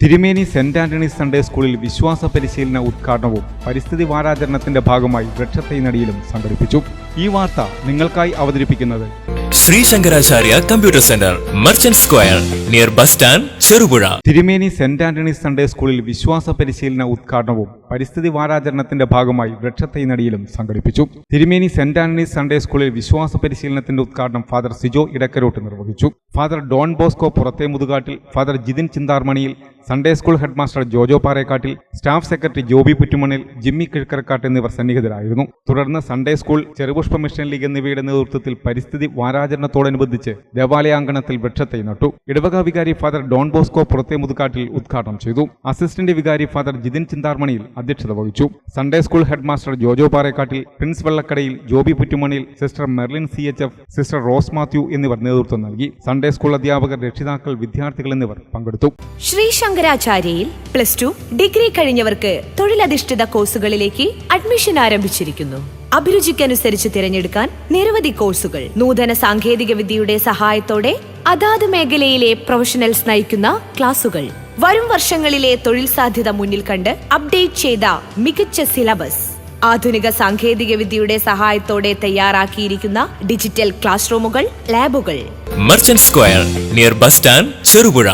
തിരുമേനി saint Antony's Sunday സ്കൂളിൽ വിശ്വാസ പരിശീലന ഉദ്ഘാടനവും പരിസ്ഥിതി വാരാചരണത്തിന്റെ ഭാഗമായി വൃക്ഷത്തൈ നടിയിലും സംഘടിപ്പിച്ചു. ഈ വാർത്ത നിങ്ങൾക്കായി അവതരിപ്പിക്കുന്നത് Shri Shankaracharya computer centre, merchant square, near bus stand, Cherupuzha. തിരുമേനി സെന്റ് ആന്റണീസ് സൺഡേ സ്കൂളിൽ വിശ്വാസ പരിശീലന ഉദ്ഘാടനവും പരിസ്ഥിതി വാരാചരണത്തിന്റെ ഭാഗമായി വൃക്ഷത്തൈ നടിയിലും സംഘടിപ്പിച്ചു. തിരുമേനി സെന്റ് ആന്റണീസ് സൺഡേ സ്കൂളിൽ വിശ്വാസ പരിശീലനത്തിന്റെ ഉദ്ഘാടനം ഫാദർ സിജോ ഇടക്കരോട്ട് നിർവഹിച്ചു. Father Don Bosco Purathe Muthukattil, father Jithin Chintharmaniyil, Sunday school head master Jojo Parekkattil, staff secretary Joby Puttumanil, Jimmy Kizhakkarakkattu എന്നിവർ സന്നിഹിതരായിരുന്നു. തുടർന്ന് സൺഡേ സ്കൂൾ, ചെറുപുഷ്പ മിഷൻ ലീഗ് എന്നിവയുടെ നേതൃത്വത്തിൽ പരിസ്ഥിതി വാരാചരണത്തോടനുബന്ധിച്ച് ദേവാലയാങ്കണത്തിൽ വൃക്ഷത്തൈ നട്ടു. ഇടവക വികാരി ഫാദർ ഡോൺ ബോസ്കോ പുറത്തെ മുതുകാട്ടിൽ ഉദ്ഘാടനം ചെയ്തു. അസിസ്റ്റന്റ് വികാരി ഫാദർ ജിതിൻ ചിന്താർമണിയിൽ അധ്യക്ഷത വഹിച്ചു. Sunday school head master Jojo Parekkattil, Prince Vellakkadayil, Joby Puttumaniyil, sister Merlin CHF, sister Rose Mathew എന്നിവർ നേതൃത്വം നൽകി. സൺഡേ സ്കൂൾ അധ്യാപകർ, രക്ഷിതാക്കൾ, വിദ്യാർത്ഥികൾ എന്നിവർ പങ്കെടുത്തു. ശ്രീ ശങ്കരാചാര്യയിൽ +2 ഡിഗ്രി കഴിഞ്ഞവർക്ക് തൊഴിലധിഷ്ഠിത കോഴ്സുകളിലേക്ക് അഡ്മിഷൻ ആരംഭിച്ചിരിക്കുന്നു. അഭിരുചിക്കനുസരിച്ച് തിരഞ്ഞെടുക്കാൻ നിരവധി കോഴ്സുകൾ. നൂതന സാങ്കേതിക വിദ്യയുടെ സഹായത്തോടെ അതാത് മേഖലയിലെ പ്രൊഫഷണൽസ് നയിക്കുന്ന ക്ലാസുകൾ. വരും വർഷങ്ങളിലെ തൊഴിൽ സാധ്യത മുന്നിൽ കണ്ട് അപ്ഡേറ്റ് ചെയ്ത മികച്ച സിലബസ്. ആധുനിക സാങ്കേതിക വിദ്യയുടെ സഹായത്തോടെ തയ്യാറാക്കിയിരിക്കുന്ന ഡിജിറ്റൽ ക്ലാസ് റൂമുകൾ, ലാബുകൾ. Merchant square, near bus stand, Cherupuzha.